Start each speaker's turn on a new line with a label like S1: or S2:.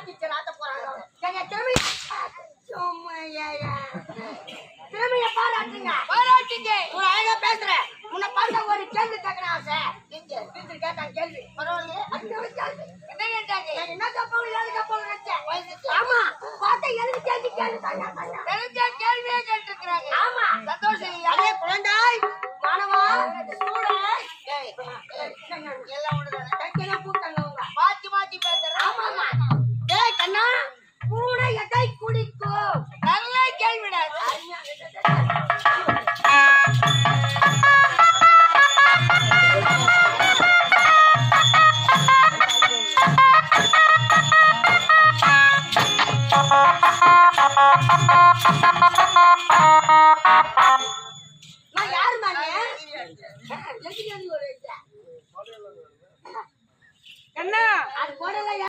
S1: Teacher ஆத்த போறாங்க. எங்க திறமைய பாராட்டுங்க. பாராட்டுங்க. ஒரு அழகா பேசுற. உன்னை பார்த்தா ஒரு கேள்வி கேட்கணும் ஆசை. டீச்சர் கேட்டாங்க கேள்வி. பரவாயில்லையே. என்ன கேட்டாங்க? என்ன கேட்பாங்க ஏழு கேட்பாங்க நினைச்சேன். ஆமா பார்த்தா எழுதி கேள்வி கேள்வி தெரிஞ்ச கேள்வியே கேட்டுக்கிறாங்க. ஆமா சந்தோஷம் இல்லையா? அதே குழந்தாய் மாணவா எல்லாம் ஒண்ணுதான் கூப்பிட்டாங்க. மாத்தி மாத்தி பேசுறேன். ஆமா ஆமா. டேய் கண்ணா பூனை எதை குடிக்கும்? நல்ல கேள்விடா. நான் யாரு மாங்க? என்ன அது போடல.